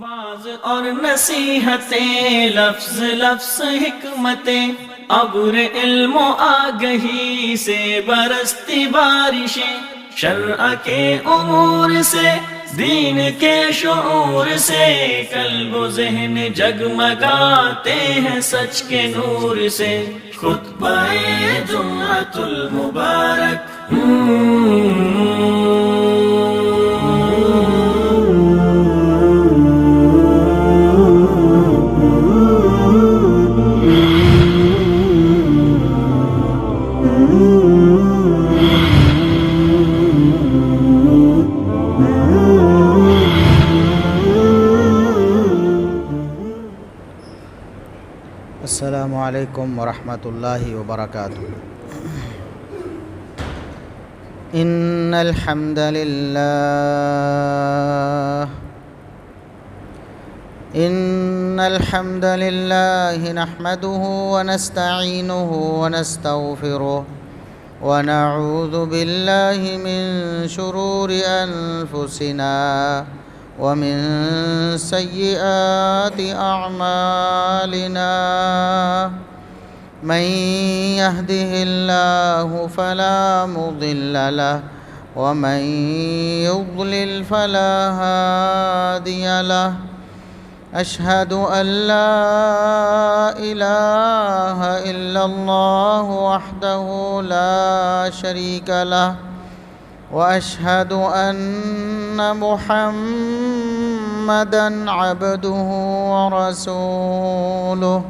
Was اور نصیحتیں، لفظ لفظ حکمتیں، ابر علم و آگہی سے برستی بارشیں، شرع کے امور سے، دین کے شعور سے، قلب و ذہن جگمگاتے ہیں سچ کے نور سے۔ خطبہ جمعۃ المبارک السلام علیکم ورحمۃ اللہ وبرکاتہ۔ ان الحمد للہ نحمده ونستعینه ونستغفره ونعوذ باللہ من شرور انفسنا ومن سیئات اعمالنا، من يهده الله فلا مضل له ومن يضلل فلا هادي له، اشهد ان لا اله الا الله وحده لا شريك له، واشهد ان محمدا عبده ورسوله۔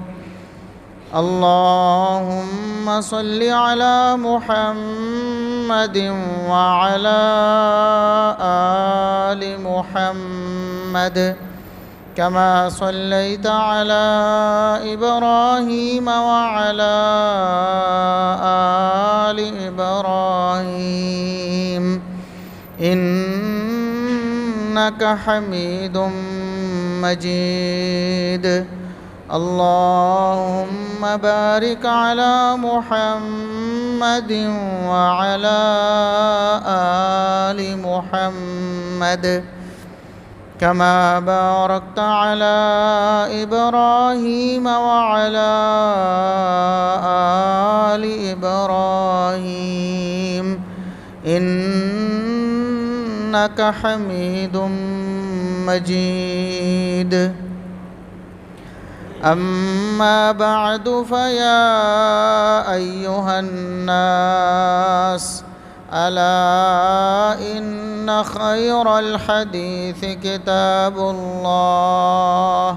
اللهم صل على محمد وعلى آل محمد كما صليت على إبراهيم وعلى آل إبراهيم إنك حميد مجيد۔ اللهم بارك على محمد وعلى آل محمد كما باركت على إبراهيم وعلى آل إبراهيم إنك حميد مجيد۔ أما بعد، فيا أيها الناس، ألا إن خير الحديث كتاب الله،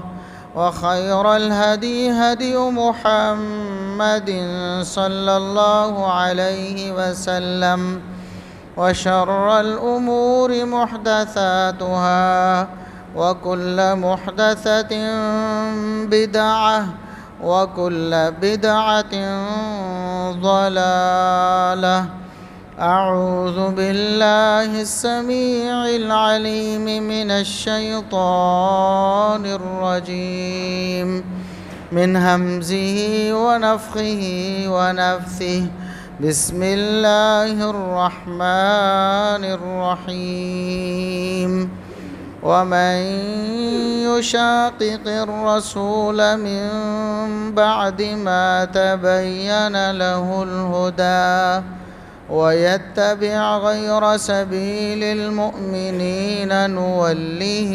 وخير الهدي هدي محمد صلى الله عليه وسلم، وشر الأمور محدثاتها، وكل محدثة بدعة، وكل بدعة ضلالة۔ أعوذ بالله السميع العليم من الشيطان الرجيم، من همزه ونفخه ونفثه، بسم الله الرحمن الرحيم۔ ومن يشاقق الرسول من بعد ما تبين له الهدى ويتبع غير سبيل المؤمنين نوله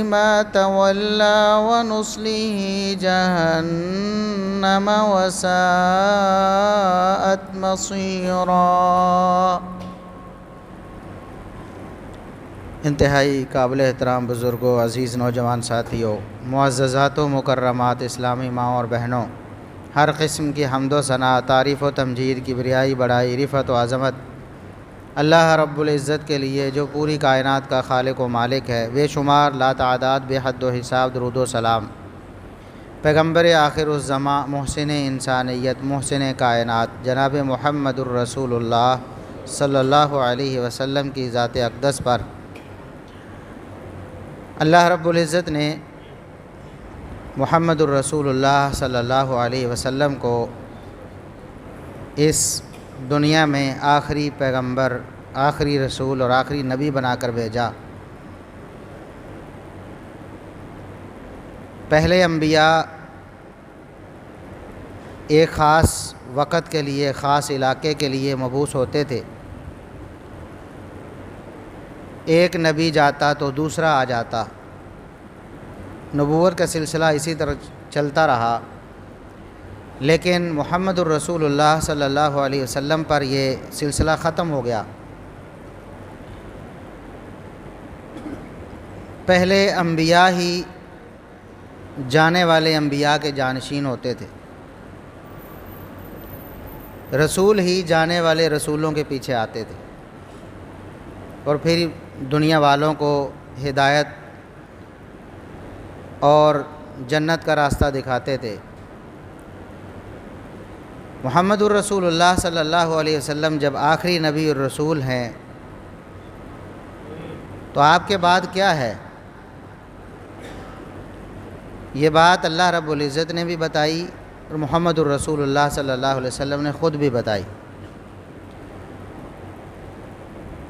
ما تولى ونصله جهنم وساءت مصيرا۔ انتہائی قابل احترام بزرگوں، عزیز نوجوان ساتھیوں، معززات و مکرمات اسلامی ماں اور بہنوں، ہر قسم کی حمد و ثنا، تعریف و تمجید، کبریائی، بڑائی، رفعت و عظمت اللہ رب العزت کے لیے جو پوری کائنات کا خالق و مالک ہے۔ بے شمار، لا تعداد، بے حد و حساب درود و سلام پیغمبر آخر الزماں، محسن انسانیت، محسن کائنات، جناب محمد الرسول اللہ صلی اللہ علیہ وسلم کی ذات اقدس پر اللہ رب العزت نے محمد الرسول اللہ صلی اللہ علیہ وسلم کو اس دنیا میں آخری پیغمبر آخری رسول اور آخری نبی بنا کر بھیجا۔ پہلے انبیاء ایک خاص وقت کے لیے، خاص علاقے کے لیے مبعوث ہوتے تھے۔ ایک نبی جاتا تو دوسرا آ جاتا، نبوت کا سلسلہ اسی طرح چلتا رہا، لیکن محمد الرسول اللہ صلی اللہ علیہ وسلم پر یہ سلسلہ ختم ہو گیا۔ پہلے انبیاء ہی جانے والے انبیاء کے جانشین ہوتے تھے، رسول ہی جانے والے رسولوں کے پیچھے آتے تھے اور پھر دنیا والوں کو ہدایت اور جنت کا راستہ دکھاتے تھے۔ محمد الرسول اللہ صلی اللہ علیہ وسلم جب آخری نبی اور رسول ہیں تو آپ کے بعد کیا ہے؟ یہ بات اللہ رب العزت نے بھی بتائی اور محمد الرسول اللہ صلی اللہ علیہ وسلم نے خود بھی بتائی۔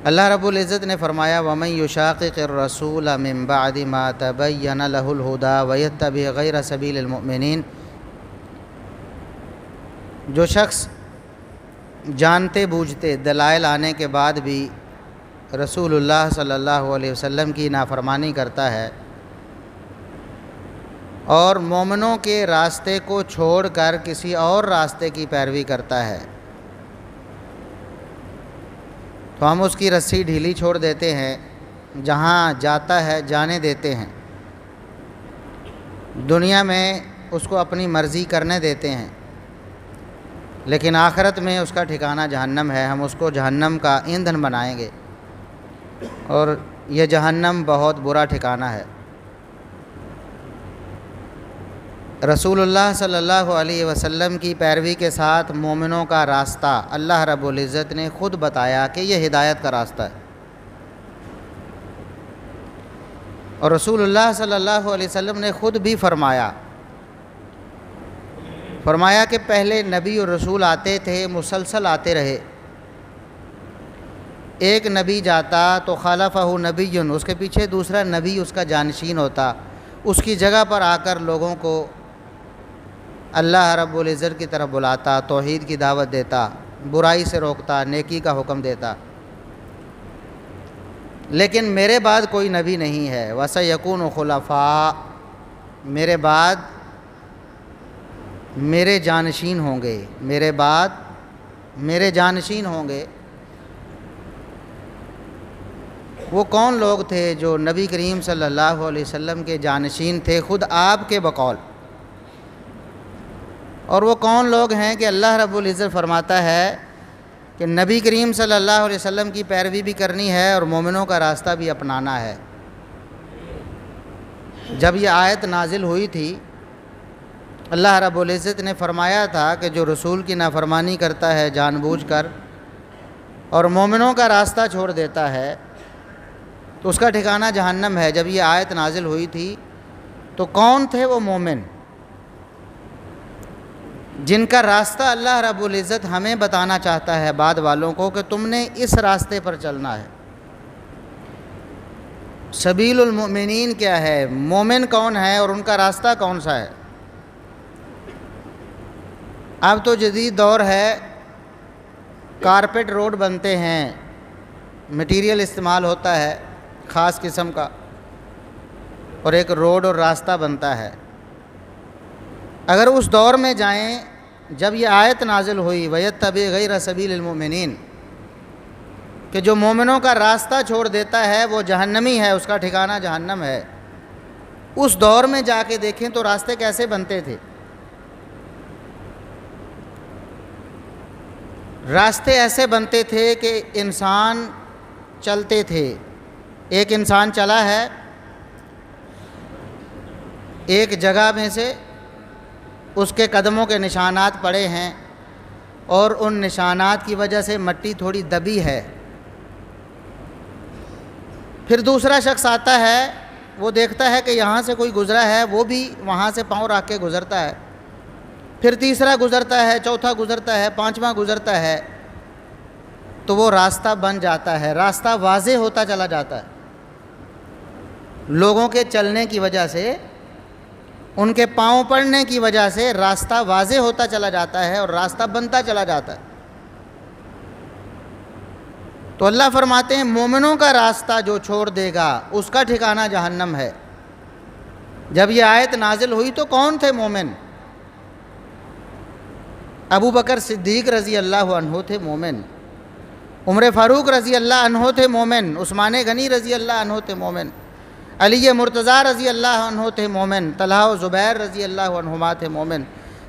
اللہ رب العزت نے فرمایا وَمَن يُشَاقِقِ الرَّسُولَ مِن بَعْدِ مَا تَبَيَّنَ لَهُ الْهُدَى وَيَتَّبِعْ غَيْرَ سَبِيلِ الْمُؤْمِنِينَ، جو شخص جانتے بوجھتے دلائل آنے کے بعد بھی رسول اللہ صلی اللہ علیہ وسلم کی نافرمانی کرتا ہے اور مومنوں کے راستے کو چھوڑ کر کسی اور راستے کی پیروی کرتا ہے، تو ہم اس کی رسی ڈھیلی چھوڑ دیتے ہیں، جہاں جاتا ہے جانے دیتے ہیں، دنیا میں اس کو اپنی مرضی کرنے دیتے ہیں، لیکن آخرت میں اس کا ٹھکانہ جہنم ہے۔ ہم اس کو جہنم کا ایندھن بنائیں گے اور یہ جہنم بہت برا ٹھکانہ ہے۔ رسول اللہ صلی اللہ علیہ وسلم کی پیروی کے ساتھ مومنوں کا راستہ اللہ رب العزت نے خود بتایا کہ یہ ہدایت کا راستہ ہے، اور رسول اللہ صلی اللہ علیہ وسلم نے خود بھی فرمایا کہ پہلے نبی اور رسول آتے تھے، مسلسل آتے رہے، ایک نبی جاتا تو خلفہ نبی، اس کے پیچھے دوسرا نبی اس کا جانشین ہوتا، اس کی جگہ پر آ کر لوگوں کو اللہ رب العزت کی طرف بلاتا، توحید کی دعوت دیتا، برائی سے روکتا، نیکی کا حکم دیتا۔ لیکن میرے بعد کوئی نبی نہیں ہے، وَسَيَكُونُ خُلَفَاء، میرے بعد میرے جانشین ہوں گے، میرے بعد میرے جانشین ہوں گے۔ وہ کون لوگ تھے جو نبی کریم صلی اللہ علیہ وسلم کے جانشین تھے خود آپ کے بقول؟ اور وہ کون لوگ ہیں کہ اللہ رب العزت فرماتا ہے کہ نبی کریم صلی اللہ علیہ وسلم کی پیروی بھی کرنی ہے اور مومنوں کا راستہ بھی اپنانا ہے۔ جب یہ آیت نازل ہوئی تھی، اللہ رب العزت نے فرمایا تھا کہ جو رسول کی نافرمانی کرتا ہے جان بوجھ کر اور مومنوں کا راستہ چھوڑ دیتا ہے تو اس کا ٹھکانہ جہنم ہے۔ جب یہ آیت نازل ہوئی تھی تو کون تھے وہ مومن جن کا راستہ اللہ رب العزت ہمیں بتانا چاہتا ہے بعد والوں کو کہ تم نے اس راستے پر چلنا ہے؟ سبیل المؤمنین کیا ہے؟ مومن کون ہے اور ان کا راستہ کون سا ہے؟ اب تو جدید دور ہے، کارپیٹ روڈ بنتے ہیں، مٹیریل استعمال ہوتا ہے خاص قسم کا، اور ایک روڈ اور راستہ بنتا ہے۔ اگر اس دور میں جائیں جب یہ آیت نازل ہوئی وَيَتَّبِعْ غَيْرَ سَبِيلِ الْمُؤْمِنِينَ، کہ جو مومنوں کا راستہ چھوڑ دیتا ہے وہ جہنمی ہے، اس کا ٹھکانہ جہنم ہے، اس دور میں جا کے دیکھیں تو راستے کیسے بنتے تھے؟ راستے ایسے بنتے تھے کہ انسان چلتے تھے، ایک انسان چلا ہے ایک جگہ میں سے، اس کے قدموں کے نشانات پڑے ہیں اور ان نشانات کی وجہ سے مٹی تھوڑی دبی ہے، پھر دوسرا شخص آتا ہے، وہ دیکھتا ہے کہ یہاں سے کوئی گزرا ہے، وہ بھی وہاں سے پاؤں رکھ کے گزرتا ہے، پھر تیسرا گزرتا ہے، چوتھا گزرتا ہے، پانچواں گزرتا ہے، تو وہ راستہ بن جاتا ہے، راستہ واضح ہوتا چلا جاتا ہے۔ لوگوں کے چلنے کی وجہ سے، ان کے پاؤں پڑنے کی وجہ سے راستہ واضح ہوتا چلا جاتا ہے اور راستہ بنتا چلا جاتا ہے۔ تو اللہ فرماتے ہیں مومنوں کا راستہ جو چھوڑ دے گا اس کا ٹھکانہ جہنم ہے۔ جب یہ آیت نازل ہوئی تو کون تھے مومن؟ ابو بکر صدیق رضی اللہ عنہ تھے مومن، عمر فاروق رضی اللہ عنہ تھے مومن، عثمان غنی رضی اللہ عنہ تھے مومن، علی مرتضیٰ رضی اللہ عنہ تھے مومن، طلحہ و زبیر رضی اللہ عنہما تھے مومن،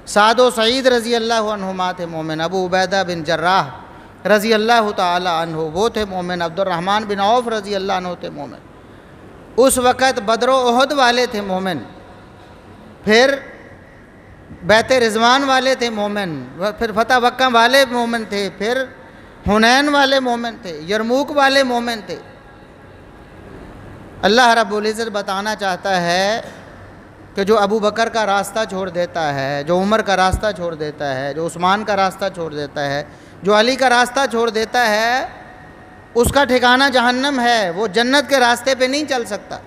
سعد و سعید رضی اللہ عنہما تھے مومن، ابو عبیدہ بن جراح رضی اللہ تعالی عنہ وہ تھے مومن، عبد الرحمن بن عوف رضی اللہ عنہ تھے مومن۔ اس وقت بدر و احد والے تھے مومن، پھر بیت رضوان والے تھے مومن، پھر فتح مکہ والے مومن تھے، پھر حنین والے مومن تھے، یرموک والے مومن تھے۔ اللہ رب العزت بتانا چاہتا ہے کہ جو ابو بکر کا راستہ چھوڑ دیتا ہے، جو عمر کا راستہ چھوڑ دیتا ہے، جو عثمان کا راستہ چھوڑ دیتا ہے، جو علی کا راستہ چھوڑ دیتا ہے، اس کا ٹھکانہ جہنم ہے، وہ جنت کے راستے پہ نہیں چل سکتا۔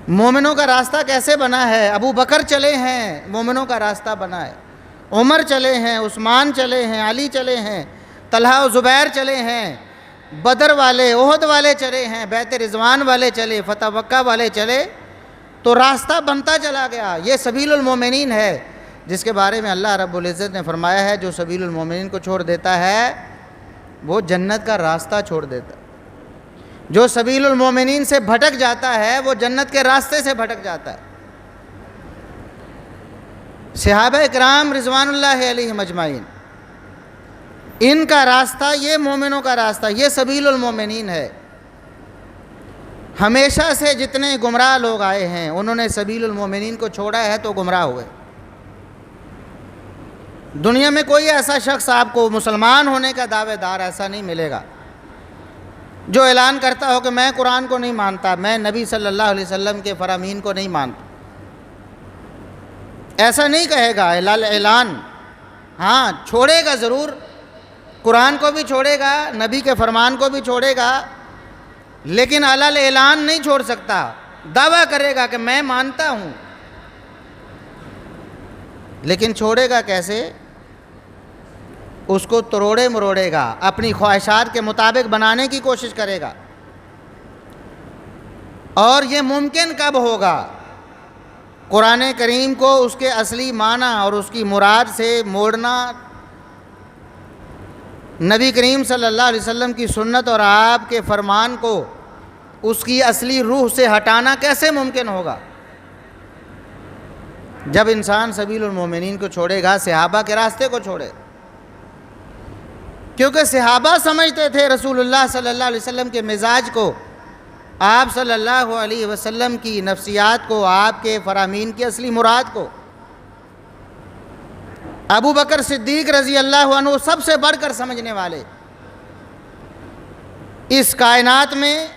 مومنوں کا راستہ کیسے بنا ہے؟ ابو بکر چلے ہیں، مومنوں کا راستہ بنا ہے، عمر چلے ہیں، عثمان چلے ہیں، علی چلے ہیں، طلحہ و زبیر چلے ہیں، بدر والے احد والے چلے ہیں، بیت رضوان والے چلے، فتح مکہ والے چلے، تو راستہ بنتا چلا گیا۔ یہ سبیل المومنین ہے، جس کے بارے میں اللہ رب العزت نے فرمایا ہے جو سبیل المومنین کو چھوڑ دیتا ہے وہ جنت کا راستہ چھوڑ دیتا ہے، جو سبیل المومنین سے بھٹک جاتا ہے وہ جنت کے راستے سے بھٹک جاتا ہے۔ صحابہ اکرام رضوان اللہ علیہم اجمعین، ان کا راستہ، یہ مومنوں کا راستہ، یہ سبیل المومنین ہے۔ ہمیشہ سے جتنے گمراہ لوگ آئے ہیں انہوں نے سبیل المومنین کو چھوڑا ہے تو گمراہ ہوئے۔ دنیا میں کوئی ایسا شخص آپ کو مسلمان ہونے کا دعوے دار ایسا نہیں ملے گا جو اعلان کرتا ہو کہ میں قرآن کو نہیں مانتا، میں نبی صلی اللہ علیہ وسلم کے فرامین کو نہیں مانتا، ایسا نہیں کہے گا اعلان۔ ہاں چھوڑے گا ضرور، قرآن کو بھی چھوڑے گا، نبی کے فرمان کو بھی چھوڑے گا، لیکن اعلان نہیں چھوڑ سکتا۔ دعویٰ کرے گا کہ میں مانتا ہوں، لیکن چھوڑے گا کیسے؟ اس کو تروڑے مروڑے گا، اپنی خواہشات کے مطابق بنانے کی کوشش کرے گا۔ اور یہ ممکن کب ہوگا؟ قرآن کریم کو اس کے اصلی معنی اور اس کی مراد سے موڑنا، نبی کریم صلی اللہ علیہ وسلم کی سنت اور آپ کے فرمان کو اس کی اصلی روح سے ہٹانا کیسے ممکن ہوگا؟ جب انسان سبیل المومنین کو چھوڑے گا، صحابہ کے راستے کو چھوڑے، کیونکہ صحابہ سمجھتے تھے رسول اللہ صلی اللہ علیہ وسلم کے مزاج کو، آپ صلی اللہ علیہ وسلم کی نفسیات کو، آپ کے فرامین کی اصلی مراد کو۔ ابو بکر صدیق رضی اللہ عنہ سب سے بڑھ کر سمجھنے والے، اس کائنات میں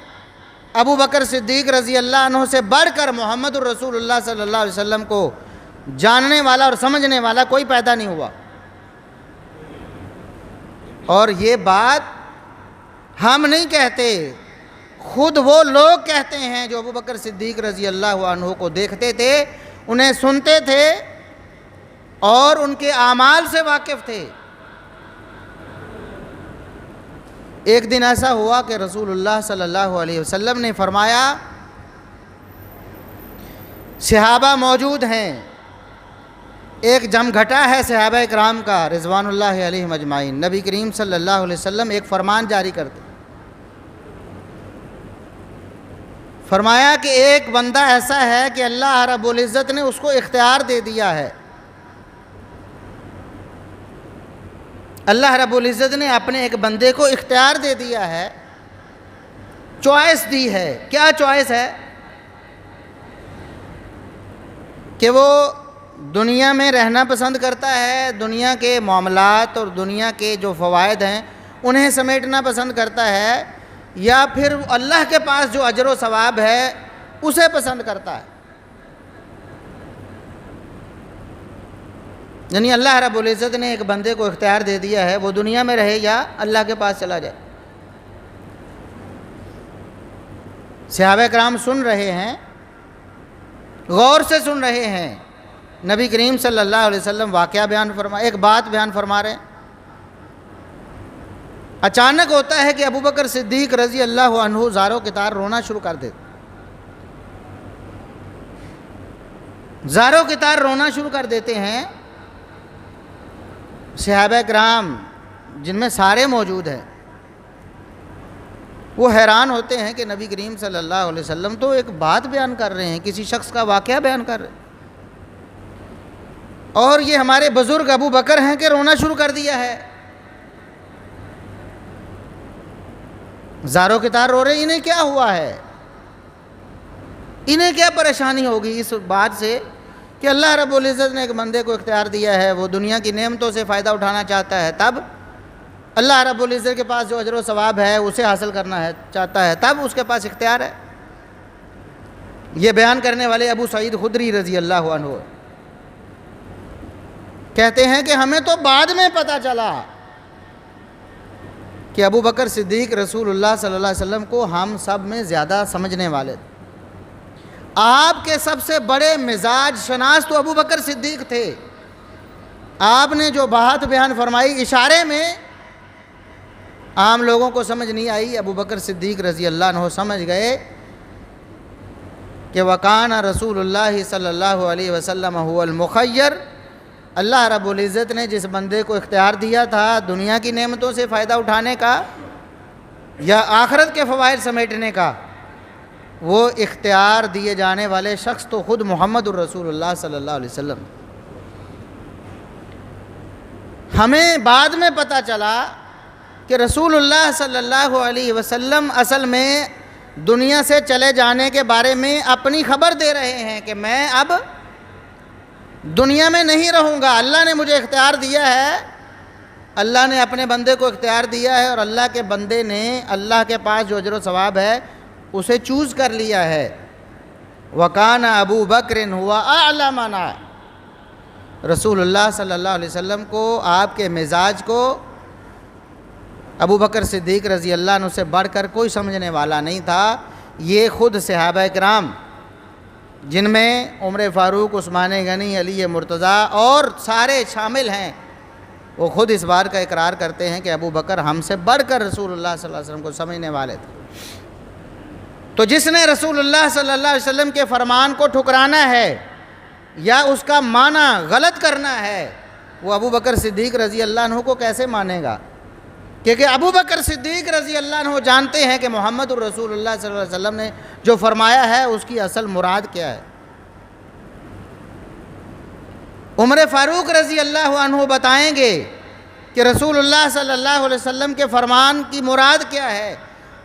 ابو بکر صدیق رضی اللہ عنہ سے بڑھ کر محمد الرسول اللہ صلی اللہ علیہ وسلم کو جاننے والا اور سمجھنے والا کوئی پیدا نہیں ہوا۔ اور یہ بات ہم نہیں کہتے، خود وہ لوگ کہتے ہیں جو ابو بکر صدیق رضی اللہ عنہ کو دیکھتے تھے، انہیں سنتے تھے اور ان کے اعمال سے واقف تھے۔ ایک دن ایسا ہوا کہ رسول اللہ صلی اللہ علیہ وسلم نے فرمایا، صحابہ موجود ہیں، ایک جمگھٹا ہے صحابہ اکرام کا رضوان اللہ علیہم اجمعین، نبی کریم صلی اللہ علیہ وسلم ایک فرمان جاری کرتے، فرمایا کہ ایک بندہ ایسا ہے کہ اللہ رب العزت نے اس کو اختیار دے دیا ہے، اللہ رب العزت نے اپنے ایک بندے کو اختیار دے دیا ہے، چوائس دی ہے۔ کیا چوائس ہے؟ کہ وہ دنیا میں رہنا پسند کرتا ہے، دنیا کے معاملات اور دنیا کے جو فوائد ہیں انہیں سمیٹنا پسند کرتا ہے، یا پھر اللہ کے پاس جو اجر و ثواب ہے اسے پسند کرتا ہے۔ یعنی اللہ رب العزت نے ایک بندے کو اختیار دے دیا ہے، وہ دنیا میں رہے یا اللہ کے پاس چلا جائے۔ صحابہ کرام سن رہے ہیں، غور سے سن رہے ہیں، نبی کریم صلی اللہ علیہ وسلم واقعہ بیان ایک بات بیان فرما رہے ہیں۔ اچانک ہوتا ہے کہ ابو بکر صدیق رضی اللہ عنہ زاروں کے تار رونا شروع کر دیتے، زاروں کے تار رونا شروع کر دیتے ہیں۔ صحابہ کرام جن میں سارے موجود ہیں وہ حیران ہوتے ہیں کہ نبی کریم صلی اللہ علیہ وسلم تو ایک بات بیان کر رہے ہیں، کسی شخص کا واقعہ بیان کر رہے ہیں، اور یہ ہمارے بزرگ ابو بکر ہیں کہ رونا شروع کر دیا ہے۔ زاروں کے تار رو رہے ہیں، انہیں کیا ہوا ہے، انہیں کیا پریشانی ہوگی اس بات سے کہ اللہ رب العزت نے ایک بندے کو اختیار دیا ہے، وہ دنیا کی نعمتوں سے فائدہ اٹھانا چاہتا ہے، تب اللہ رب العزت کے پاس جو اجر و ثواب ہے اسے حاصل کرنا ہے چاہتا ہے، تب اس کے پاس اختیار ہے۔ یہ بیان کرنے والے ابو سعید خدری رضی اللہ عنہ کہتے ہیں کہ ہمیں تو بعد میں پتہ چلا کہ ابو بکر صدیق رسول اللہ صلی اللہ علیہ وسلم کو ہم سب میں زیادہ سمجھنے والے تھے۔ آپ کے سب سے بڑے مزاج شناس تو ابو بکر صدیق تھے۔ آپ نے جو بات بیان فرمائی اشارے میں عام لوگوں کو سمجھ نہیں آئی، ابو بکر صدیق رضی اللہ عنہ سمجھ گئے کہ وَقَانَ رسول اللہ صلی اللہ علیہ وسلم هو المخیر، اللہ رب العزت نے جس بندے کو اختیار دیا تھا دنیا کی نعمتوں سے فائدہ اٹھانے کا یا آخرت کے فوائد سمیٹنے کا، وہ اختیار دیے جانے والے شخص تو خود محمد الرسول اللہ صلی اللہ علیہ وسلم۔ ہمیں بعد میں پتہ چلا کہ رسول اللہ صلی اللہ علیہ وسلم اصل میں دنیا سے چلے جانے کے بارے میں اپنی خبر دے رہے ہیں کہ میں اب دنیا میں نہیں رہوں گا، اللہ نے مجھے اختیار دیا ہے، اللہ نے اپنے بندے کو اختیار دیا ہے، اور اللہ کے بندے نے اللہ کے پاس جو اجر و ثواب ہے اسے چوز کر لیا ہے۔ وَقَانَ ابو بکر هُوَ أَعْلَمَنَا، رسول اللہ صلی اللہ علیہ وسلم کو، آپ کے مزاج کو ابو بکر صدیق رضی اللہ عنہ سے بڑھ کر کوئی سمجھنے والا نہیں تھا۔ یہ خود صحابہ کرام جن میں عمر فاروق، عثمان غنی، علی مرتضیٰ اور سارے شامل ہیں، وہ خود اس بات کا اقرار کرتے ہیں کہ ابو بکر ہم سے بڑھ کر رسول اللہ صلی اللہ علیہ وسلم کو سمجھنے والے تھے۔ تو جس نے رسول اللہ صلی اللہ علیہ وسلم کے فرمان کو ٹھکرانا ہے یا اس کا معنی غلط کرنا ہے، وہ ابو بکر صدیق رضی اللہ عنہ کو کیسے مانے گا؟ کیونکہ ابو بکر صدیق رضی اللہ عنہ جانتے ہیں کہ محمد الرسول اللہ صلی اللہ علیہ وسلم نے جو فرمایا ہے اس کی اصل مراد کیا ہے۔ عمر فاروق رضی اللہ عنہ بتائیں گے کہ رسول اللہ صلی اللہ علیہ وسلم کے فرمان کی مراد کیا ہے،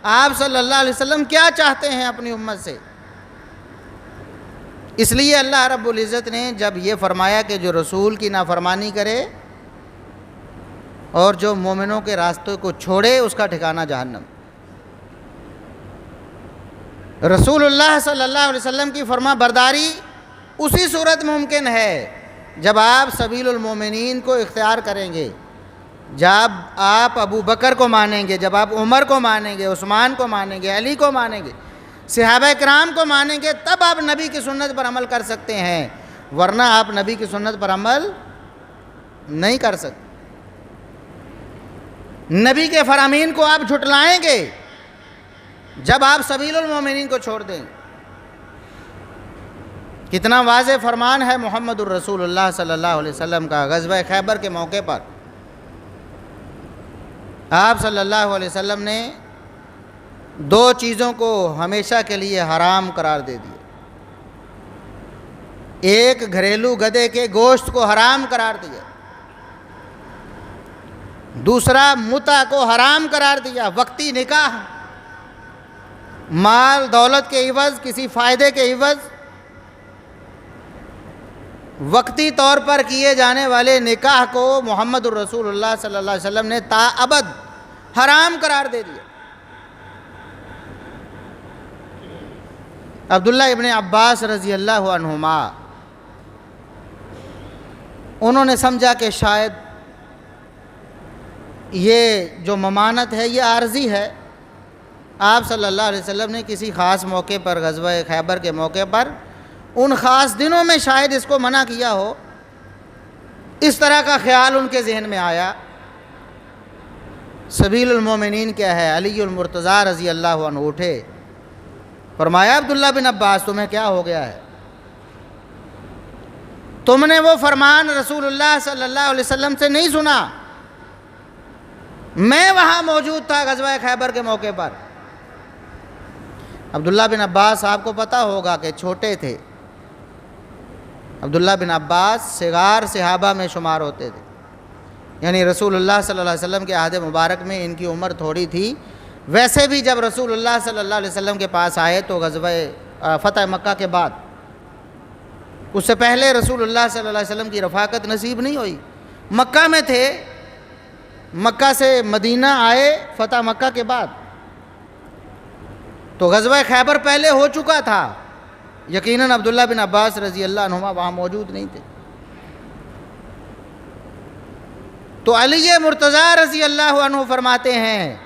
آپ صلی اللہ علیہ وسلم کیا چاہتے ہیں اپنی امت سے۔ اس لیے اللہ رب العزت نے جب یہ فرمایا کہ جو رسول کی نافرمانی کرے اور جو مومنوں کے راستے کو چھوڑے اس کا ٹھکانہ جہنم، رسول اللہ صلی اللہ علیہ وسلم کی فرما برداری اسی صورت ممکن ہے جب آپ سبیل المومنین کو اختیار کریں گے، جب آپ ابو بکر کو مانیں گے، جب آپ عمر کو مانیں گے، عثمان کو مانیں گے، علی کو مانیں گے، صحابہ کرام کو مانیں گے، تب آپ نبی کی سنت پر عمل کر سکتے ہیں، ورنہ آپ نبی کی سنت پر عمل نہیں کر سکتے۔ نبی کے فرامین کو آپ جھٹلائیں گے جب آپ سبیل المومنین کو چھوڑ دیں۔ کتنا واضح فرمان ہے محمد الرسول اللہ صلی اللہ علیہ وسلم کا۔ غزوہ خیبر کے موقع پر آپ صلی اللہ علیہ وسلم نے دو چیزوں کو ہمیشہ کے لیے حرام قرار دے دیا۔ ایک گھریلو گدھے کے گوشت کو حرام قرار دیا، دوسرا متع کو حرام قرار دیا۔ وقتی نکاح، مال دولت کے عوض، کسی فائدے کے عوض وقتی طور پر کیے جانے والے نکاح کو محمد الرسول اللہ صلی اللہ علیہ وسلم نے تا ابد حرام قرار دے دیا۔ عبداللہ ابن عباس رضی اللہ عنہما انہوں نے سمجھا کہ شاید یہ جو ممانت ہے یہ عارضی ہے، آپ صلی اللہ علیہ وسلم نے کسی خاص موقع پر، غزوہ خیبر کے موقع پر، ان خاص دنوں میں شاید اس کو منع کیا ہو، اس طرح کا خیال ان کے ذہن میں آیا۔ سبیل المومنین کیا ہے، علی المرتضیٰ رضی اللہ عنہ اٹھے، فرمایا عبداللہ بن عباس تمہیں کیا ہو گیا ہے؟ تم نے وہ فرمان رسول اللہ صلی اللہ علیہ وسلم سے نہیں سنا؟ میں وہاں موجود تھا غزوہ خیبر کے موقع پر۔ عبداللہ بن عباس آپ کو پتہ ہوگا کہ چھوٹے تھے، عبداللہ بن عباس صغار صحابہ میں شمار ہوتے تھے، یعنی رسول اللہ صلی اللہ علیہ وسلم کے عہد مبارک میں ان کی عمر تھوڑی تھی۔ ویسے بھی جب رسول اللہ صلی اللہ علیہ وسلم کے پاس آئے تو غزوہ فتح مکہ کے بعد، اس سے پہلے رسول اللہ صلی اللہ علیہ وسلم کی رفاقت نصیب نہیں ہوئی، مکہ میں تھے، مکہ سے مدینہ آئے فتح مکہ کے بعد، تو غزوہ خیبر پہلے ہو چکا تھا، یقیناً عبداللہ بن عباس رضی اللہ عنہما وہاں موجود نہیں تھے۔ تو علی مرتضیٰ رضی اللہ عنہ فرماتے ہیں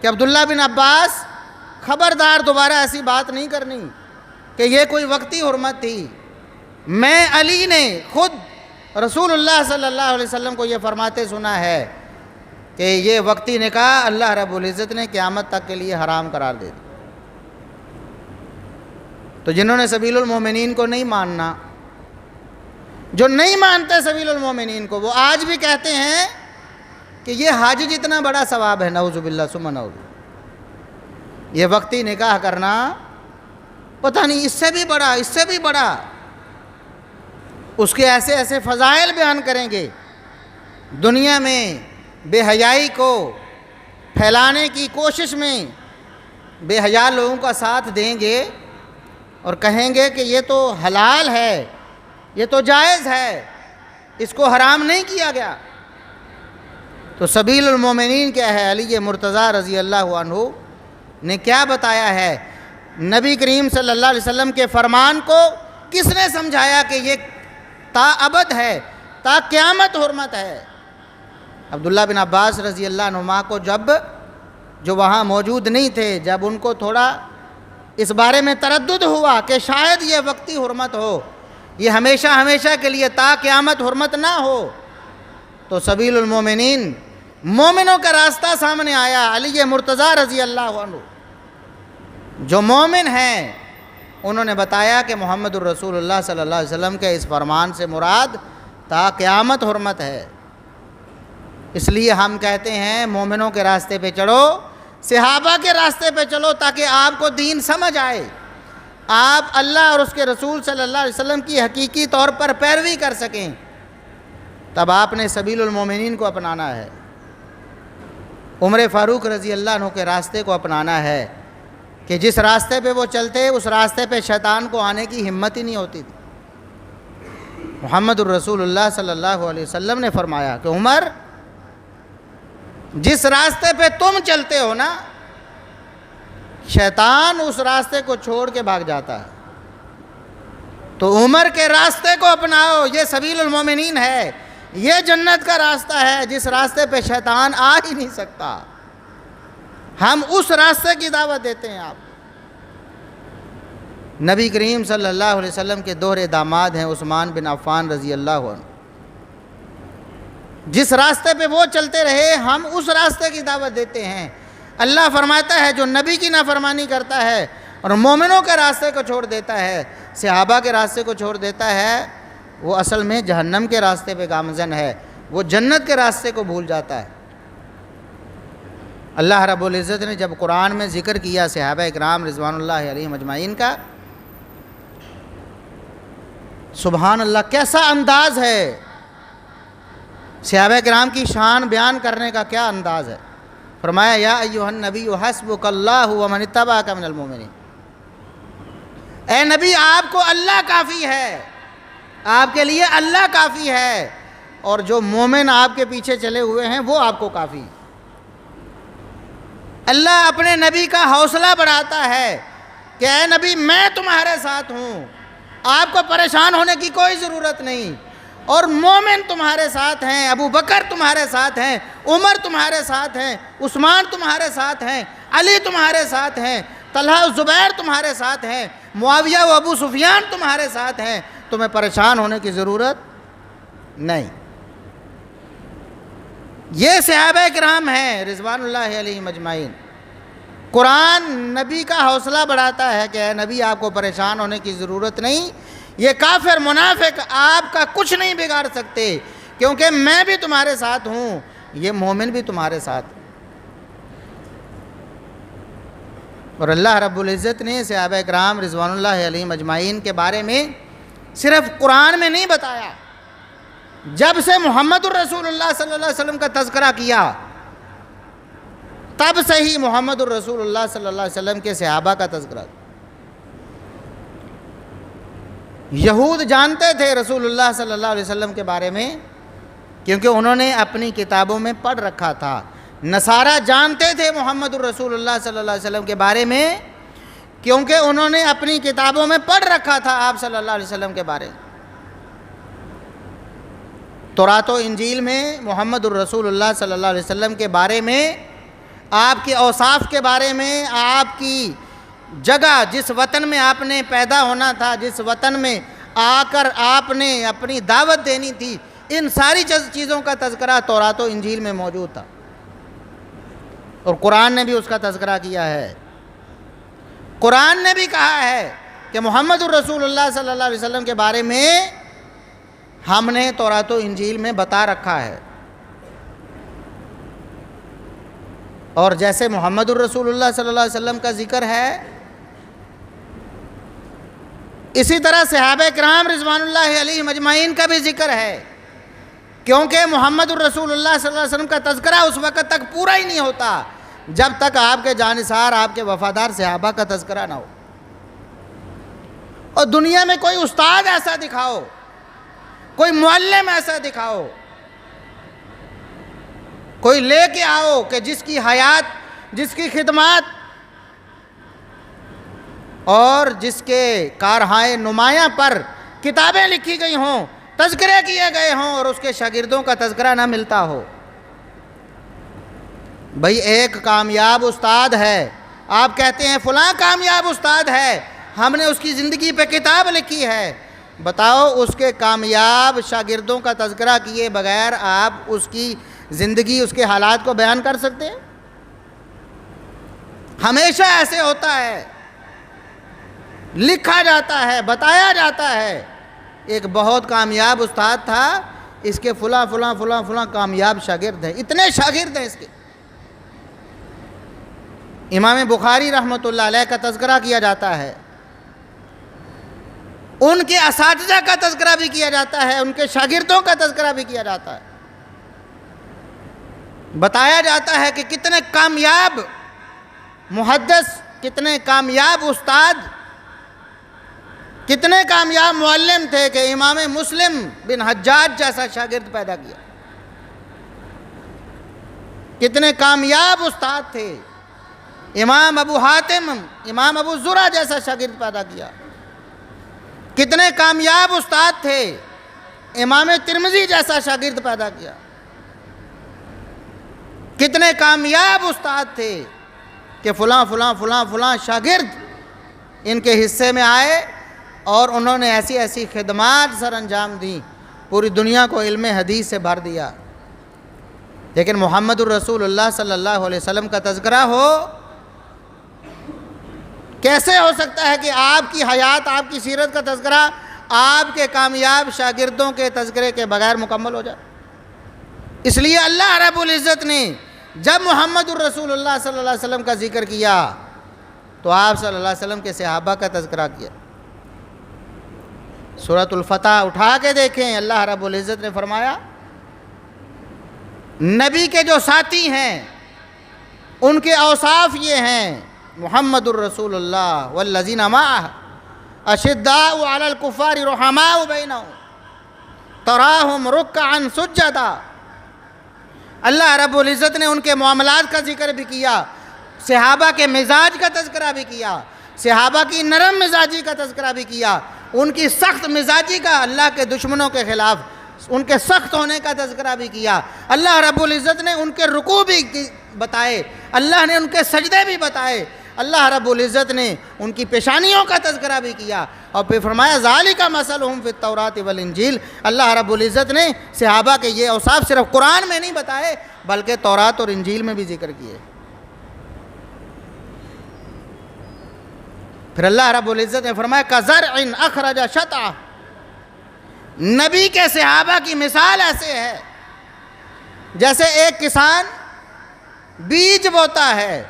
کہ عبداللہ بن عباس خبردار دوبارہ ایسی بات نہیں کرنی کہ یہ کوئی وقتی حرمت تھی، میں علی نے خود رسول اللہ صلی اللہ علیہ وسلم کو یہ فرماتے سنا ہے کہ یہ وقتی نکاح اللہ رب العزت نے قیامت تک کے لیے حرام قرار دے دی۔ تو جنہوں نے سبیل المومنین کو نہیں ماننا، جو نہیں مانتے سبیل المومنین کو، وہ آج بھی کہتے ہیں کہ یہ حج جتنا بڑا ثواب ہے، نعوذ باللہ ثم نعوذ، یہ وقتی نکاح کرنا پتہ نہیں اس سے بھی بڑا، اس سے بھی بڑا، اس کے ایسے ایسے فضائل بیان کریں گے، دنیا میں بے حیائی کو پھیلانے کی کوشش میں بے حیا لوگوں کا ساتھ دیں گے اور کہیں گے کہ یہ تو حلال ہے، یہ تو جائز ہے، اس کو حرام نہیں کیا گیا۔ تو سبیل المومنین کیا ہے، علی مرتضیٰ رضی اللہ عنہ نے کیا بتایا ہے؟ نبی کریم صلی اللہ علیہ وسلم کے فرمان کو کس نے سمجھایا کہ یہ تا ابد ہے، تا قیامت حرمت ہے؟ عبداللہ بن عباس رضی اللہ عنہما کو جو وہاں موجود نہیں تھے، جب ان کو تھوڑا اس بارے میں تردد ہوا کہ شاید یہ وقتی حرمت ہو، یہ ہمیشہ ہمیشہ کے لیے تا قیامت حرمت نہ ہو، تو سبیل المومنین، مومنوں کا راستہ سامنے آیا، علی مرتضیٰ رضی اللہ عنہ جو مومن ہیں انہوں نے بتایا کہ محمد الرسول اللہ صلی اللہ علیہ وسلم کے اس فرمان سے مراد تا قیامت حرمت ہے۔ اس لیے ہم کہتے ہیں مومنوں کے راستے پہ چڑھو، صحابہ کے راستے پہ چلو، تاکہ آپ کو دین سمجھ آئے، آپ اللہ اور اس کے رسول صلی اللہ علیہ وسلم کی حقیقی طور پر پیروی کر سکیں۔ تب آپ نے سبیل المومنین کو اپنانا ہے، عمر فاروق رضی اللہ عنہ کے راستے کو اپنانا ہے کہ جس راستے پہ وہ چلتے اس راستے پہ شیطان کو آنے کی ہمت ہی نہیں ہوتی تھی۔ محمد الرسول اللہ صلی اللہ علیہ وسلم نے فرمایا کہ عمر، جس راستے پہ تم چلتے ہو نا، شیطان اس راستے کو چھوڑ کے بھاگ جاتا ہے، تو عمر کے راستے کو اپناؤ، یہ سبیل المومنین ہے، یہ جنت کا راستہ ہے جس راستے پہ شیطان آ ہی نہیں سکتا۔ ہم اس راستے کی دعوت دیتے ہیں آپ۔ نبی کریم صلی اللہ علیہ وسلم کے دوہرے داماد ہیں عثمان بن عفان رضی اللہ عنہ، جس راستے پہ وہ چلتے رہے ہم اس راستے کی دعوت دیتے ہیں۔ اللہ فرماتا ہے جو نبی کی نافرمانی کرتا ہے اور مومنوں کے راستے کو چھوڑ دیتا ہے، صحابہ کے راستے کو چھوڑ دیتا ہے، وہ اصل میں جہنم کے راستے پہ گامزن ہے، وہ جنت کے راستے کو بھول جاتا ہے۔ اللہ رب العزت نے جب قرآن میں ذکر کیا صحابہ اکرام رضوان اللہ علیہم اجمعین کا، سبحان اللہ کیسا انداز ہے، صحابہ کرام کی شان بیان کرنے کا کیا انداز ہے۔ فرمایا یا ایھا النبی حسبک اللہ ومن اتبعک من المؤمنین، اے نبی آپ کو اللہ کافی ہے، آپ کے لیے اللہ کافی ہے، اور جو مومن آپ کے پیچھے چلے ہوئے ہیں وہ آپ کو کافی ہے۔ اللہ اپنے نبی کا حوصلہ بڑھاتا ہے کہ اے نبی میں تمہارے ساتھ ہوں، آپ کو پریشان ہونے کی کوئی ضرورت نہیں، اور مومن تمہارے ساتھ ہیں، ابو بکر تمہارے ساتھ ہیں، عمر تمہارے ساتھ ہیں، عثمان تمہارے ساتھ ہیں، علی تمہارے ساتھ ہیں، طلحہ و زبیر تمہارے ساتھ ہیں، معاویہ و ابو سفیان تمہارے ساتھ ہیں، تمہیں پریشان ہونے کی ضرورت نہیں۔ یہ صحابہ کرام ہیں رضوان اللہ علیہم اجمعین۔ قرآن نبی کا حوصلہ بڑھاتا ہے کہ اے نبی آپ کو پریشان ہونے کی ضرورت نہیں، یہ کافر منافق آپ کا کچھ نہیں بگاڑ سکتے، کیونکہ میں بھی تمہارے ساتھ ہوں، یہ مومن بھی تمہارے ساتھ۔ اور اللہ رب العزت نے صحابہ کرام رضوان اللہ علیہم اجمعین کے بارے میں صرف قرآن میں نہیں بتایا، جب سے محمد الرسول اللہ صلی اللہ علیہ وسلم کا تذکرہ کیا تب سے ہی محمد الرسول اللہ صلی اللہ علیہ وسلم کے صحابہ کا تذکرہ۔ یہود جانتے تھے رسول اللہ صلی اللہ علیہ وسلم کے بارے میں، کیونکہ انہوں نے اپنی کتابوں میں پڑھ رکھا تھا۔ نصارہ جانتے تھے محمد الرسول اللہ صلی اللہ علیہ وسلم کے بارے میں، کیونکہ انہوں نے اپنی کتابوں میں پڑھ رکھا تھا آپ صلی اللہ علیہ وسلم کے بارے میں۔ تورات و انجیل میں محمد الرسول اللہ صلی اللہ علیہ وسلم کے بارے میں، آپ کے اوصاف کے بارے میں، آپ کی جگہ جس وطن میں آپ نے پیدا ہونا تھا، جس وطن میں آ کر آپ نے اپنی دعوت دینی تھی، ان ساری چیزوں کا تذکرہ تورات و انجیل میں موجود تھا، اور قرآن نے بھی اس کا تذکرہ کیا ہے۔ قرآن نے بھی کہا ہے کہ محمد الرسول اللہ صلی اللہ علیہ وسلم کے بارے میں ہم نے تورات و انجیل میں بتا رکھا ہے۔ اور جیسے محمد الرسول اللہ صلی اللہ علیہ وسلم کا ذکر ہے، اسی طرح صحابہ کرام رضوان اللہ علیہم اجمعین کا بھی ذکر ہے، کیونکہ محمد الرسول اللہ صلی اللہ علیہ وسلم کا تذکرہ اس وقت تک پورا ہی نہیں ہوتا جب تک آپ کے جانثار، آپ کے وفادار صحابہ کا تذکرہ نہ ہو۔ اور دنیا میں کوئی استاد ایسا دکھاؤ، کوئی معلم ایسا دکھاؤ، کوئی لے کے آؤ کہ جس کی حیات، جس کی خدمات اور جس کے کارہائے نمایاں پر کتابیں لکھی گئی ہوں، تذکرے کیے گئے ہوں، اور اس کے شاگردوں کا تذکرہ نہ ملتا ہو۔ بھئی ایک کامیاب استاد ہے، آپ کہتے ہیں فلاں کامیاب استاد ہے، ہم نے اس کی زندگی پہ کتاب لکھی ہے، بتاؤ اس کے کامیاب شاگردوں کا تذکرہ کیے بغیر آپ اس کی زندگی، اس کے حالات کو بیان کر سکتے ہیں؟ ہمیشہ ایسے ہوتا ہے، لکھا جاتا ہے، بتایا جاتا ہے، ایک بہت کامیاب استاد تھا، اس کے فلاں فلاں فلاں فلاں کامیاب شاگرد ہیں، اتنے شاگرد ہیں اس کے۔ امام بخاری رحمۃ اللہ علیہ کا تذکرہ کیا جاتا ہے، ان کے اساتذہ کا تذکرہ بھی کیا جاتا ہے، ان کے شاگردوں کا تذکرہ بھی کیا جاتا ہے، بتایا جاتا ہے کہ کتنے کامیاب محدث، کتنے کامیاب استاد، کتنے کامیاب معلم تھے کہ امام مسلم بن حجاج جیسا شاگرد پیدا کیا، کتنے کامیاب استاد تھے، امام ابو حاتم، امام ابو زرع جیسا شاگرد پیدا کیا، کتنے کامیاب استاد تھے، امام ترمذی جیسا شاگرد پیدا کیا، کتنے کامیاب استاد تھے کہ فلاں فلاں فلاں فلاں شاگرد ان کے حصے میں آئے اور انہوں نے ایسی ایسی خدمات سر انجام دیں، پوری دنیا کو علم حدیث سے بھر دیا۔ لیکن محمد الرسول اللہ صلی اللہ علیہ وسلم کا تذکرہ ہو، کیسے ہو سکتا ہے کہ آپ کی حیات، آپ کی سیرت کا تذکرہ آپ کے کامیاب شاگردوں کے تذکرے کے بغیر مکمل ہو جائے؟ اس لیے اللہ رب العزت نے جب محمد الرسول اللہ صلی اللہ علیہ وسلم کا ذکر کیا تو آپ صلی اللہ علیہ وسلم کے صحابہ کا تذکرہ کیا۔ سورۃ الفتح اٹھا کے دیکھیں، اللہ رب العزت نے فرمایا نبی کے جو ساتھی ہیں ان کے اوصاف یہ ہیں، محمد الرسول اللہ والذین معہ اشداء علی الکفار رحماء بینہم تراہم رکعا سجدا۔ اللہ رب العزت نے ان کے معاملات کا ذکر بھی کیا، صحابہ کے مزاج کا تذکرہ بھی کیا، صحابہ کی نرم مزاجی کا تذکرہ بھی کیا، ان کی سخت مزاجی کا، اللہ کے دشمنوں کے خلاف ان کے سخت ہونے کا تذکرہ بھی کیا، اللہ رب العزت نے ان کے رکوع بھی بتائے، اللہ نے ان کے سجدے بھی بتائے، اللہ رب العزت نے ان کی پیشانیوں کا تذکرہ بھی کیا، اور پھر فرمایا ذالک مثلہم فی التوراۃ والانجیل۔ اللہ رب العزت نے صحابہ کے یہ اوصاف صرف قرآن میں نہیں بتائے بلکہ تورات اور انجیل میں بھی ذکر کیے۔ پھر اللہ رب العزت نے فرمایا کزرع اخرج شطأہ، نبی کے صحابہ کی مثال ایسے ہے جیسے ایک کسان بیج بوتا ہے،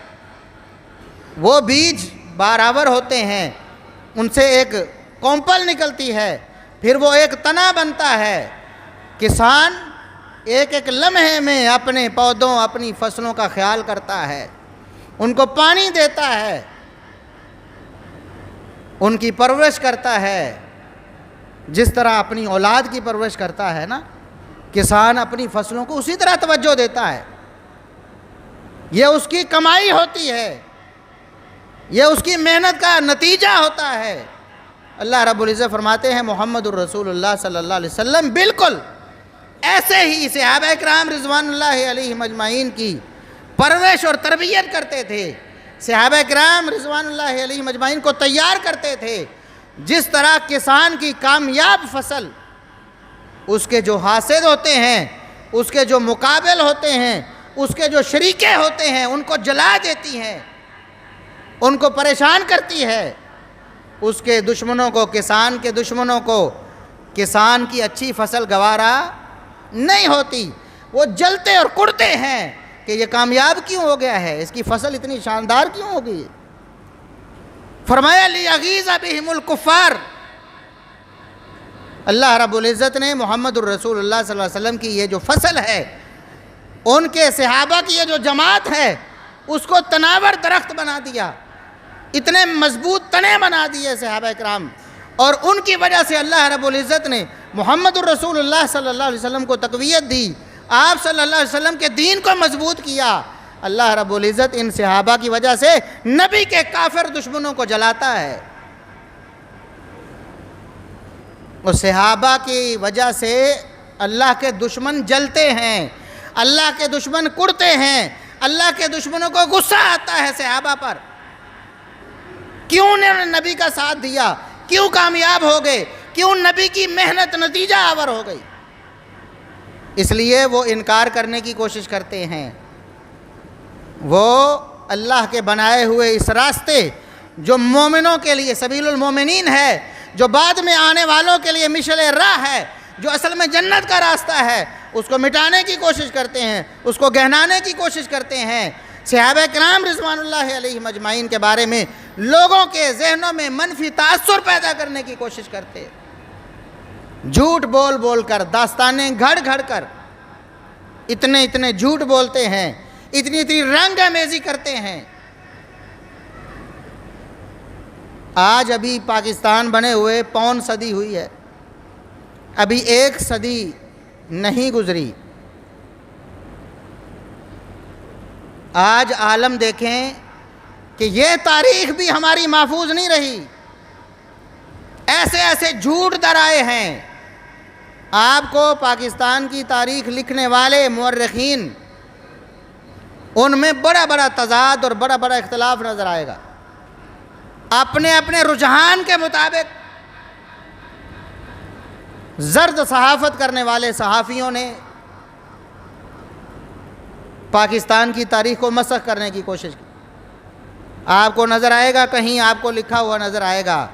وہ بیج بارآور ہوتے ہیں، ان سے ایک کونپل نکلتی ہے، پھر وہ ایک تنا بنتا ہے۔ کسان ایک ایک لمحے میں اپنے پودوں اپنی فصلوں کا خیال کرتا ہے، ان کو پانی دیتا ہے، ان کی پرورش کرتا ہے، جس طرح اپنی اولاد کی پرورش کرتا ہے نا، کسان اپنی فصلوں کو اسی طرح توجہ دیتا ہے۔ یہ اس کی کمائی ہوتی ہے، یہ اس کی محنت کا نتیجہ ہوتا ہے۔ اللہ رب العزت فرماتے ہیں محمد الرسول اللہ صلی اللہ علیہ وسلم بالکل ایسے ہی صحابہ اکرام رضوان اللہ علیہم اجمعین کی پرورش اور تربیت کرتے تھے، صحابہ اکرام رضوان اللہ علیہم اجمعین کو تیار کرتے تھے، جس طرح کسان کی کامیاب فصل اس کے جو حاسد ہوتے ہیں، اس کے جو مقابل ہوتے ہیں، اس کے جو شریکے ہوتے ہیں، ان کو جلا دیتی ہیں، ان کو پریشان کرتی ہے، اس کے دشمنوں کو، کسان کے دشمنوں کو کسان کی اچھی فصل گوارا نہیں ہوتی، وہ جلتے اور کڑتے ہیں کہ یہ کامیاب کیوں ہو گیا ہے، اس کی فصل اتنی شاندار کیوں ہو گئی۔ فرمایا لیغیظ بہم الکفار، اللہ رب العزت نے محمد الرسول اللہ صلی اللہ علیہ وسلم کی یہ جو فصل ہے، ان کے صحابہ کی یہ جو جماعت ہے، اس کو تناور درخت بنا دیا، اتنے مضبوط تنے بنا دیے صحابہ اکرام، اور ان کی وجہ سے اللہ رب العزت نے محمد الرسول اللہ صلی اللہ علیہ وسلم کو تقویت دی، آپ صلی اللہ علیہ وسلم کے دین کو مضبوط کیا۔ اللہ رب العزت ان صحابہ کی وجہ سے نبی کے کافر دشمنوں کو جلاتا ہے، اور صحابہ کی وجہ سے اللہ کے دشمن جلتے ہیں، اللہ کے دشمن کڑتے ہیں، اللہ کے دشمنوں کو غصہ آتا ہے صحابہ پر، کیوں انہوں نے نبی کا ساتھ دیا، کیوں کامیاب ہو گئے، کیوں نبی کی محنت نتیجہ آور ہو گئی، اس لیے وہ انکار کرنے کی کوشش کرتے ہیں۔ وہ اللہ کے بنائے ہوئے اس راستے جو مومنوں کے لیے سبیل المومنین ہے، جو بعد میں آنے والوں کے لیے مشعل راہ ہے، جو اصل میں جنت کا راستہ ہے، اس کو مٹانے کی کوشش کرتے ہیں، اس کو گہنانے کی کوشش کرتے ہیں۔ صحابہ کرام رضوان اللہ علیہم اجمعین کے بارے میں لوگوں کے ذہنوں میں منفی تاثر پیدا کرنے کی کوشش کرتے ہیں، جھوٹ بول بول کر، داستانیں گھڑ گھڑ کر، اتنے جھوٹ بولتے ہیں، اتنی رنگ آمیزی کرتے ہیں۔ آج ابھی پاکستان بنے ہوئے 5 صدی ہوئی ہے، ابھی 1 صدی نہیں گزری۔ آج عالم دیکھیں کہ یہ تاریخ بھی ہماری محفوظ نہیں رہی، ایسے جھوٹ درائے ہیں۔ آپ کو پاکستان کی تاریخ لکھنے والے مورخین، ان میں بڑا تضاد اور بڑا اختلاف نظر آئے گا، اپنے رجحان کے مطابق زرد صحافت کرنے والے صحافیوں نے پاکستان کی تاریخ کو مسخ کرنے کی کوشش کی۔ آپ کو نظر آئے گا، کہیں آپ کو لکھا ہوا نظر آئے گا،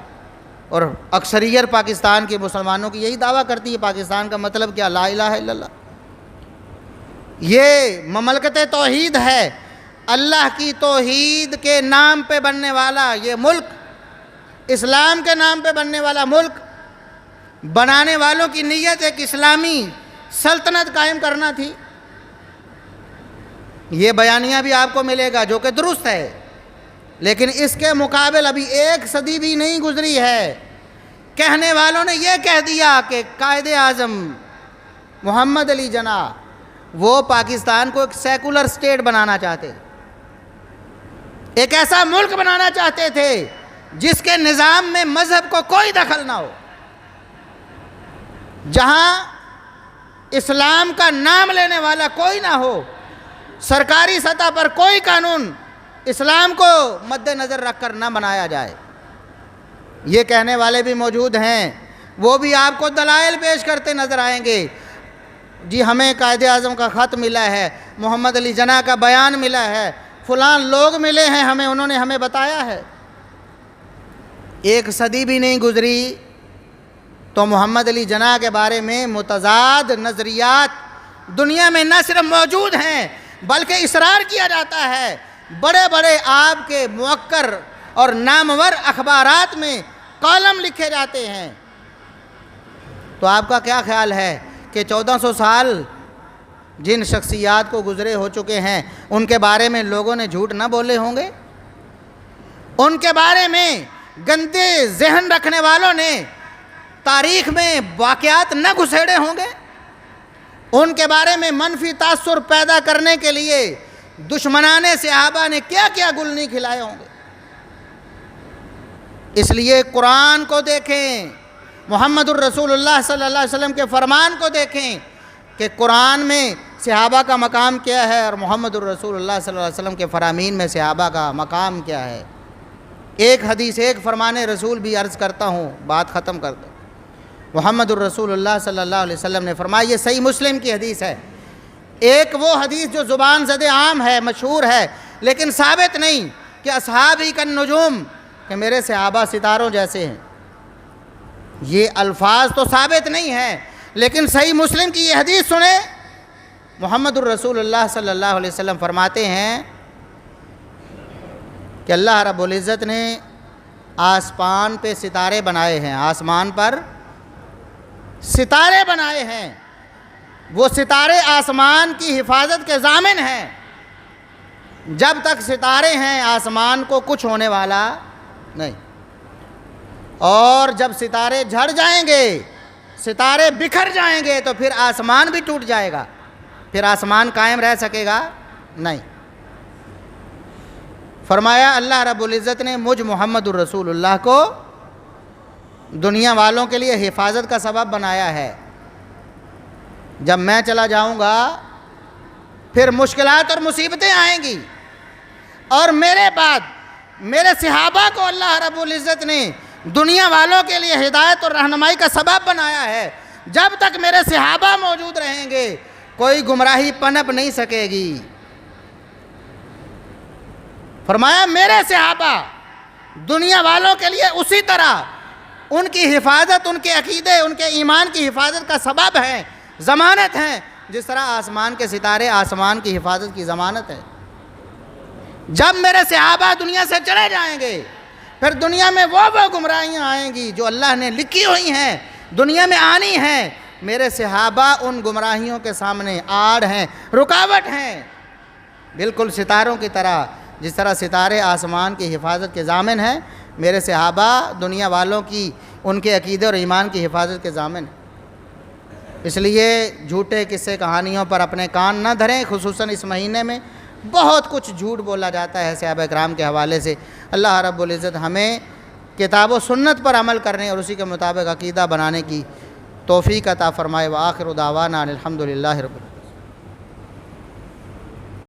اور اکثریت پاکستان کے مسلمانوں کی یہی دعویٰ کرتی ہے پاکستان کا مطلب کیا، لا الہ الا اللہ، یہ مملکت توحید ہے، اللہ کی توحید کے نام پہ بننے والا یہ ملک، اسلام کے نام پہ بننے والا ملک، بنانے والوں کی نیت ایک اسلامی سلطنت قائم کرنا تھی۔ یہ بیانیہ بھی آپ کو ملے گا جو کہ درست ہے، لیکن اس کے مقابل ابھی 1 صدی بھی نہیں گزری ہے، کہنے والوں نے یہ کہہ دیا کہ قائد اعظم محمد علی جناح وہ پاکستان کو ایک سیکولر سٹیٹ بنانا چاہتے تھے، ایک ایسا ملک بنانا چاہتے تھے جس کے نظام میں مذہب کو کوئی دخل نہ ہو، جہاں اسلام کا نام لینے والا کوئی نہ ہو، سرکاری سطح پر کوئی قانون اسلام کو مد نظر رکھ کر نہ بنایا جائے۔ یہ کہنے والے بھی موجود ہیں، وہ بھی آپ کو دلائل پیش کرتے نظر آئیں گے۔ جی ہمیں قائد اعظم کا خط ملا ہے، محمد علی جناح کا بیان ملا ہے، فلان لوگ ملے ہیں ہمیں، انہوں نے ہمیں بتایا ہے۔ ایک صدی بھی نہیں گزری تو محمد علی جناح کے بارے میں متضاد نظریات دنیا میں نہ صرف موجود ہیں بلکہ اصرار کیا جاتا ہے۔ بڑے بڑے آپ کے موقر اور نامور اخبارات میں کالم لکھے جاتے ہیں۔ تو آپ کا کیا خیال ہے کہ 1400 سال جن شخصیات کو گزرے ہو چکے ہیں ان کے بارے میں لوگوں نے جھوٹ نہ بولے ہوں گے؟ ان کے بارے میں گندے ذہن رکھنے والوں نے تاریخ میں واقعات نہ گھسیڑے ہوں گے؟ ان کے بارے میں منفی تاثر پیدا کرنے کے لیے دشمنان صحابہ نے کیا کیا گل نہیں کھلائے ہوں گے؟ اس لیے قرآن کو دیکھیں، محمد الرسول اللہ صلی اللہ علیہ وسلم کے فرمان کو دیکھیں کہ قرآن میں صحابہ کا مقام کیا ہے اور محمد الرسول اللہ صلی اللہ علیہ وسلم کے فرامین میں صحابہ کا مقام کیا ہے۔ ایک حدیث، ایک فرمان رسول بھی عرض کرتا ہوں، بات ختم کرتا ہوں۔ محمد الرسول اللہ صلی اللہ علیہ وسلم نے فرمایا، یہ صحیح مسلم کی حدیث ہے، ایک وہ حدیث جو زبان زد عام ہے، مشہور ہے، لیکن ثابت نہیں کہ اصحابی کالنجوم، کہ میرے صحابہ ستاروں جیسے ہیں۔ یہ الفاظ تو ثابت نہیں ہے، لیکن صحیح مسلم کی یہ حدیث سنیں۔ محمد الرسول اللہ صلی اللہ علیہ وسلم فرماتے ہیں کہ اللہ رب العزت نے آسمان پہ ستارے بنائے ہیں، آسمان پر ستارے بنائے ہیں، وہ ستارے آسمان کی حفاظت کے ضامن ہیں۔ جب تک ستارے ہیں آسمان کو کچھ ہونے والا نہیں، اور جب ستارے جھڑ جائیں گے، ستارے بکھر جائیں گے تو پھر آسمان بھی ٹوٹ جائے گا، پھر آسمان قائم رہ سکے گا نہیں۔ فرمایا اللہ رب العزت نے مجھ محمد الرسول اللہ کو دنیا والوں کے لیے حفاظت کا سبب بنایا ہے۔ جب میں چلا جاؤں گا پھر مشکلات اور مصیبتیں آئیں گی، اور میرے بعد میرے صحابہ کو اللہ رب العزت نے دنیا والوں کے لیے ہدایت اور رہنمائی کا سبب بنایا ہے۔ جب تک میرے صحابہ موجود رہیں گے کوئی گمراہی پنپ نہیں سکے گی۔ فرمایا میرے صحابہ دنیا والوں کے لیے اسی طرح ان کی حفاظت، ان کے عقیدے، ان کے ایمان کی حفاظت کا سبب ہے، ضمانت ہے، جس طرح آسمان کے ستارے آسمان کی حفاظت کی ضمانت ہے۔ جب میرے صحابہ دنیا سے چلے جائیں گے پھر دنیا میں وہ گمراہیاں آئیں گی جو اللہ نے لکھی ہوئی ہیں، دنیا میں آنی ہیں۔ میرے صحابہ ان گمراہیوں کے سامنے آڑ ہیں، رکاوٹ ہیں، بالکل ستاروں کی طرح۔ جس طرح ستارے آسمان کی حفاظت کے ضامن ہیں، میرے صحابہ دنیا والوں کی ان کے عقیدے اور ایمان کی حفاظت کے ضامن ہیں۔ اس لیے جھوٹے قصے کہانیوں پر اپنے کان نہ دھریں، خصوصاً اس مہینے میں بہت کچھ جھوٹ بولا جاتا ہے صحابہ کرام کے حوالے سے۔ اللہ رب العزت ہمیں کتاب و سنت پر عمل کرنے اور اسی کے مطابق عقیدہ بنانے کی توفیق عطا فرمائے۔ وآخر دعوانا الحمدللہ رب العالمین۔